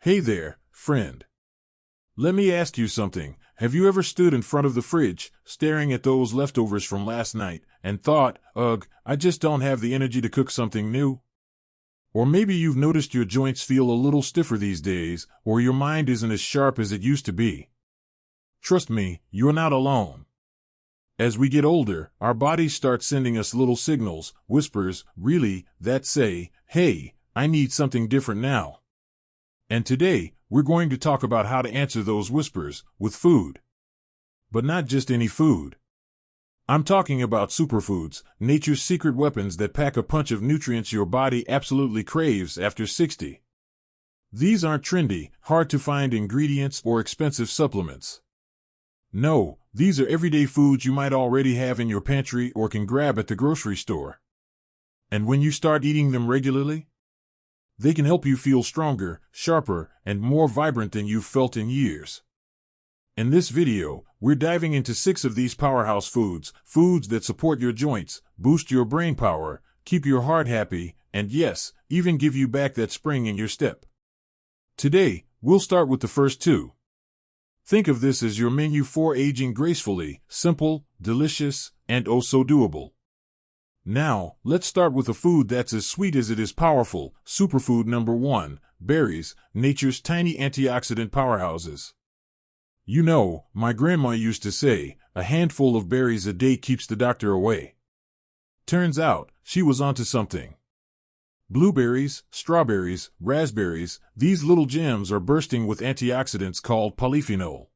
Hey there, friend. Let me ask you something. Have you ever stood in front of the fridge, staring at those leftovers from last night, and thought, ugh, I just don't have the energy to cook something new? Or maybe you've noticed your joints feel a little stiffer these days, or your mind isn't as sharp as it used to be. Trust me, you're not alone. As we get older, our bodies start sending us little signals, whispers, really, that say, hey, I need something different now. And today, we're going to talk about how to answer those whispers with food. But not just any food. I'm talking about superfoods, nature's secret weapons that pack a punch of nutrients your body absolutely craves after 60. These aren't trendy, hard-to-find ingredients or expensive supplements. No, these are everyday foods you might already have in your pantry or can grab at the grocery store. And when you start eating them regularly, they can help you feel stronger, sharper, and more vibrant than you've felt in years. In this video, we're diving into 6 of these powerhouse foods that support your joints, boost your brain power, keep your heart happy, and yes, even give you back that spring in your step. Today, we'll start with the first 2. Think of this as your menu for aging gracefully, simple, delicious, and oh so doable. Now, let's start with a food that's as sweet as it is powerful. Superfood number 1, berries, nature's tiny antioxidant powerhouses. You know, my grandma used to say, a handful of berries a day keeps the doctor away. Turns out, she was onto something. Blueberries, strawberries, raspberries, these little gems are bursting with antioxidants called polyphenol.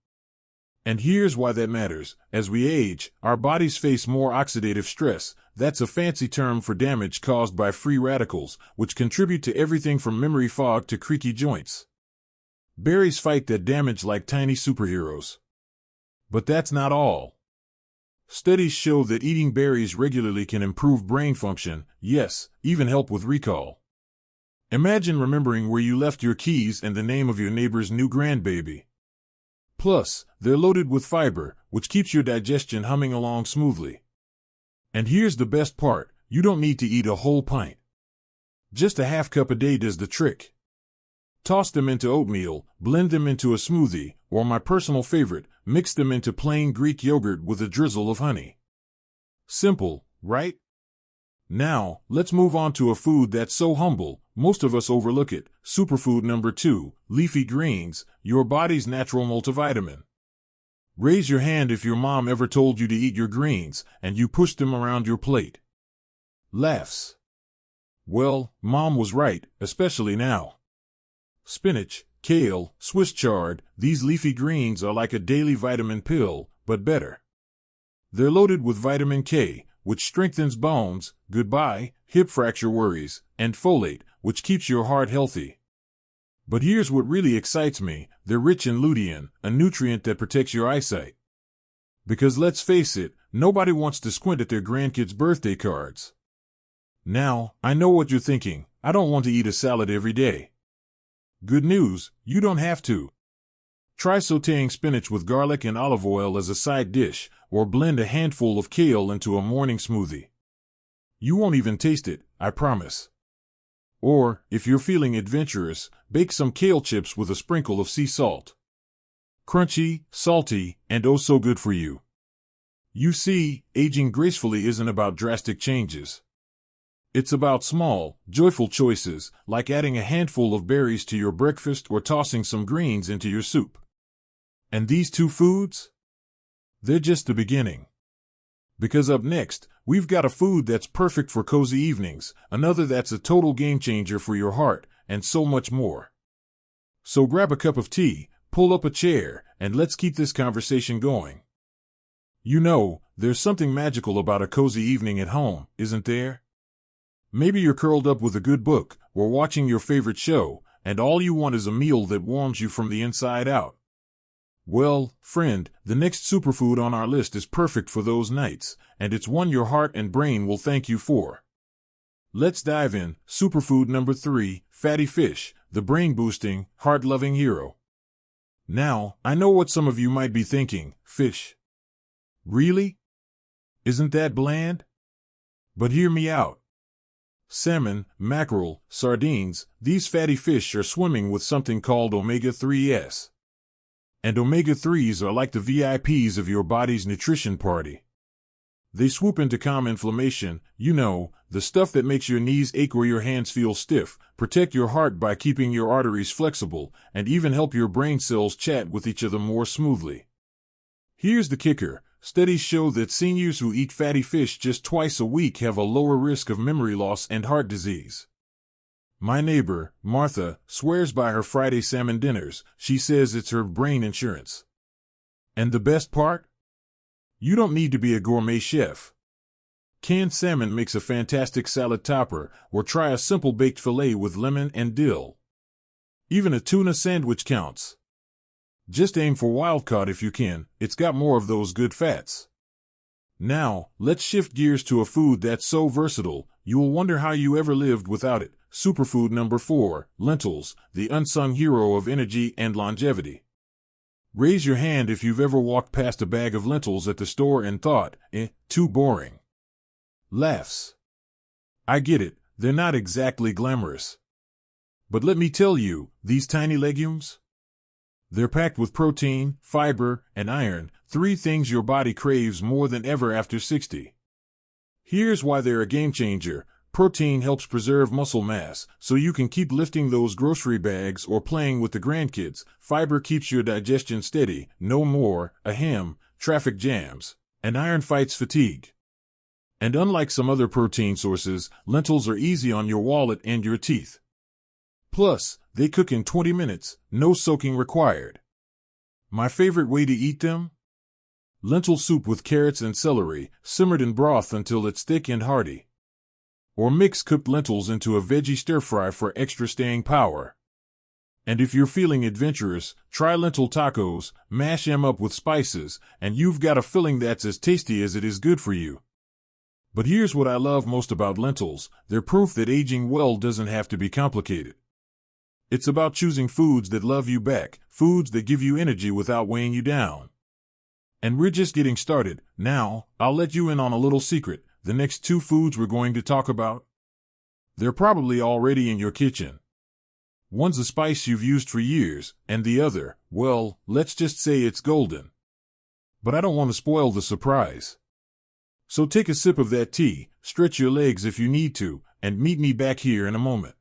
And here's why that matters. As we age, our bodies face more oxidative stress. That's a fancy term for damage caused by free radicals, which contribute to everything from memory fog to creaky joints. Berries fight that damage like tiny superheroes. But that's not all. Studies show that eating berries regularly can improve brain function, yes, even help with recall. Imagine remembering where you left your keys and the name of your neighbor's new grandbaby. Plus, they're loaded with fiber, which keeps your digestion humming along smoothly. And here's the best part, you don't need to eat a whole pint. Just a half cup a day does the trick. Toss them into oatmeal, blend them into a smoothie, or my personal favorite, mix them into plain Greek yogurt with a drizzle of honey. Simple, right? Now, let's move on to a food that's so humble, most of us overlook it. Superfood number 2, leafy greens, your body's natural multivitamin. Raise your hand if your mom ever told you to eat your greens, and you pushed them around your plate. Laughs. Well, mom was right, especially now. Spinach, kale, Swiss chard, these leafy greens are like a daily vitamin pill, but better. They're loaded with vitamin K, which strengthens bones, goodbye, hip fracture worries, and folate, which keeps your heart healthy. But here's what really excites me, they're rich in lutein, a nutrient that protects your eyesight. Because let's face it, nobody wants to squint at their grandkids' birthday cards. Now, I know what you're thinking, I don't want to eat a salad every day. Good news, you don't have to. Try sautéing spinach with garlic and olive oil as a side dish, or blend a handful of kale into a morning smoothie. You won't even taste it, I promise. Or, if you're feeling adventurous, bake some kale chips with a sprinkle of sea salt. Crunchy, salty, and oh so good for you. You see, aging gracefully isn't about drastic changes. It's about small, joyful choices, like adding a handful of berries to your breakfast or tossing some greens into your soup. And these 2 foods? They're just the beginning. Because up next, we've got a food that's perfect for cozy evenings, another that's a total game changer for your heart, and so much more. So grab a cup of tea, pull up a chair, and let's keep this conversation going. You know, there's something magical about a cozy evening at home, isn't there? Maybe you're curled up with a good book, or watching your favorite show, and all you want is a meal that warms you from the inside out. Well, friend, the next superfood on our list is perfect for those nights, and it's one your heart and brain will thank you for. Let's dive in. Superfood number 3, fatty fish, the brain-boosting, heart-loving hero. Now, I know what some of you might be thinking, fish. Really? Isn't that bland? But hear me out. salmon, mackerel, sardines, these fatty fish are swimming with something called omega-3s. And omega-3s are like the VIPs of your body's nutrition party. They swoop in to calm inflammation, you know, the stuff that makes your knees ache or your hands feel stiff, protect your heart by keeping your arteries flexible, and even help your brain cells chat with each other more smoothly. Here's the kicker. Studies show that seniors who eat fatty fish just twice a week have a lower risk of memory loss and heart disease. My neighbor, Martha, swears by her Friday salmon dinners. She says it's her brain insurance. And the best part? You don't need to be a gourmet chef. Canned salmon makes a fantastic salad topper, or try a simple baked fillet with lemon and dill. Even a tuna sandwich counts. Just aim for wild caught if you can, it's got more of those good fats. Now, let's shift gears to a food that's so versatile, you'll wonder how you ever lived without it. Superfood number 4, lentils, the unsung hero of energy and longevity. Raise your hand if you've ever walked past a bag of lentils at the store and thought, too boring. Laughs. I get it, they're not exactly glamorous. But let me tell you, these tiny legumes? They're packed with protein, fiber, and iron, 3 things your body craves more than ever after 60. Here's why they're a game changer. Protein helps preserve muscle mass, so you can keep lifting those grocery bags or playing with the grandkids. Fiber keeps your digestion steady, no more, ahem, traffic jams. And iron fights fatigue. And unlike some other protein sources, lentils are easy on your wallet and your teeth. Plus, they cook in 20 minutes, no soaking required. My favorite way to eat them? Lentil soup with carrots and celery, simmered in broth until it's thick and hearty. Or mix cooked lentils into a veggie stir-fry for extra staying power. And if you're feeling adventurous, try lentil tacos, mash them up with spices, and you've got a filling that's as tasty as it is good for you. But here's what I love most about lentils, they're proof that aging well doesn't have to be complicated. It's about choosing foods that love you back, foods that give you energy without weighing you down. And we're just getting started. Now, I'll let you in on a little secret. The next 2 foods we're going to talk about? They're probably already in your kitchen. One's a spice you've used for years, and the other, well, let's just say it's golden. But I don't want to spoil the surprise. So take a sip of that tea, stretch your legs if you need to, and meet me back here in a moment.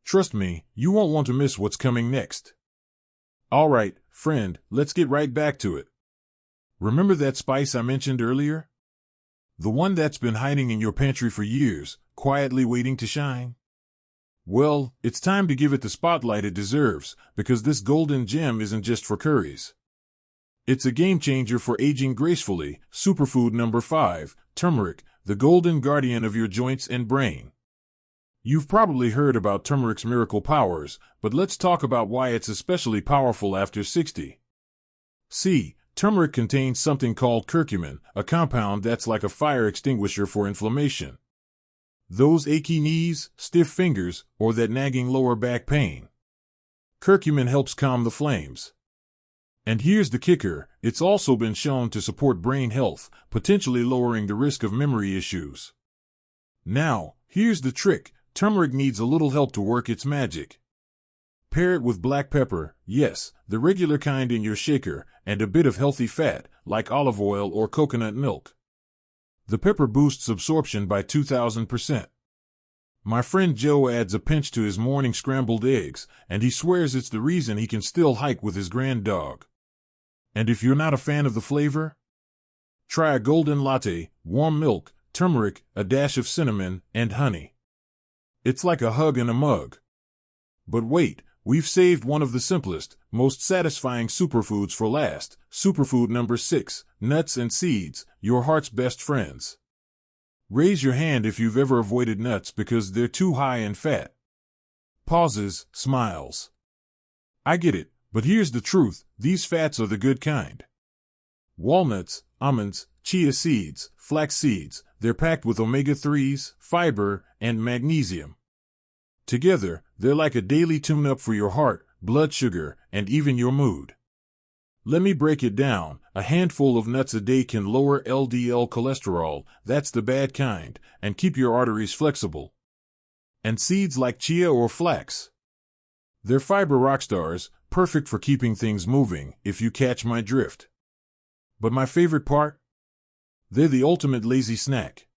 Trust me, you won't want to miss what's coming next. All right, friend, let's get right back to it. Remember that spice I mentioned earlier? The one that's been hiding in your pantry for years, quietly waiting to shine? Well, it's time to give it the spotlight it deserves, because this golden gem isn't just for curries. It's a game changer for aging gracefully. Superfood number 5, turmeric, the golden guardian of your joints and brain. You've probably heard about turmeric's miracle powers, but let's talk about why it's especially powerful after 60. See, turmeric contains something called curcumin, a compound that's like a fire extinguisher for inflammation. Those achy knees, stiff fingers, or that nagging lower back pain. Curcumin helps calm the flames. And here's the kicker, it's also been shown to support brain health, potentially lowering the risk of memory issues. Now, here's the trick. Turmeric needs a little help to work its magic. Pair it with black pepper, yes, the regular kind in your shaker, and a bit of healthy fat, like olive oil or coconut milk. The pepper boosts absorption by 2,000%. My friend Joe adds a pinch to his morning scrambled eggs, and he swears it's the reason he can still hike with his grand dog. And if you're not a fan of the flavor? Try a golden latte, warm milk, turmeric, a dash of cinnamon, and honey. It's like a hug in a mug. But wait, we've saved one of the simplest, most satisfying superfoods for last. Superfood number 6, nuts and seeds, your heart's best friends. Raise your hand if you've ever avoided nuts because they're too high in fat. Pauses, smiles. I get it, but here's the truth, these fats are the good kind. Walnuts, almonds, chia seeds, flax seeds, they're packed with omega-3s, fiber, and magnesium. Together, they're like a daily tune-up for your heart, blood sugar, and even your mood. Let me break it down. A handful of nuts a day can lower LDL cholesterol, that's the bad kind, and keep your arteries flexible. And seeds like chia or flax. They're fiber rock stars, perfect for keeping things moving, if you catch my drift. But my favorite part? They're the ultimate lazy snack.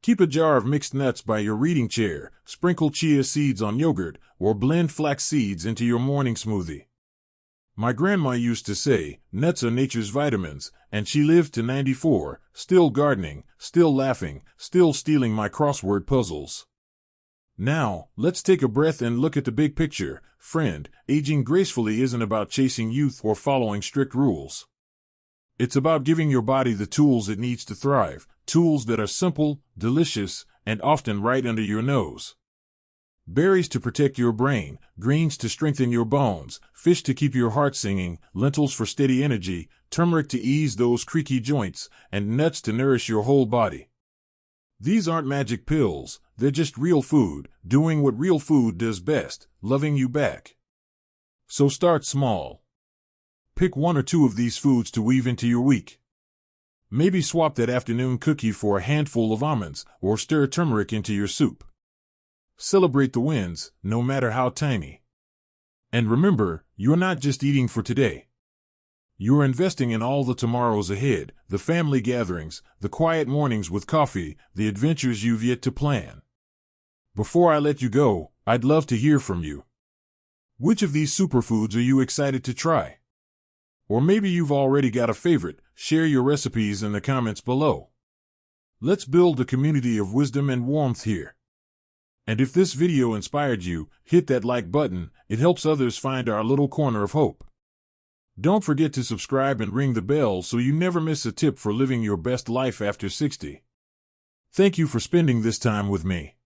Keep a jar of mixed nuts by your reading chair, sprinkle chia seeds on yogurt, or blend flax seeds into your morning smoothie. My grandma used to say, nuts are nature's vitamins, and she lived to 94, still gardening, still laughing, still stealing my crossword puzzles. Now, let's take a breath and look at the big picture. Friend, aging gracefully isn't about chasing youth or following strict rules. It's about giving your body the tools it needs to thrive, tools that are simple, delicious, and often right under your nose. Berries to protect your brain, greens to strengthen your bones, fish to keep your heart singing, lentils for steady energy, turmeric to ease those creaky joints, and nuts to nourish your whole body. These aren't magic pills, they're just real food, doing what real food does best, loving you back. So start small. Pick one or two of these foods to weave into your week. Maybe swap that afternoon cookie for a handful of almonds, or stir turmeric into your soup. Celebrate the wins, no matter how tiny. And remember, you're not just eating for today. You're investing in all the tomorrows ahead, the family gatherings, the quiet mornings with coffee, the adventures you've yet to plan. Before I let you go, I'd love to hear from you. Which of these superfoods are you excited to try? Or maybe you've already got a favorite. Share your recipes in the comments below. Let's build a community of wisdom and warmth here. And if this video inspired you, hit that like button. It helps others find our little corner of hope. Don't forget to subscribe and ring the bell so you never miss a tip for living your best life after 60. Thank you for spending this time with me.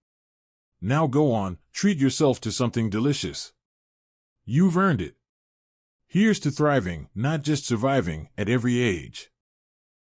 Now go on, treat yourself to something delicious. You've earned it. Here's to thriving, not just surviving, at every age.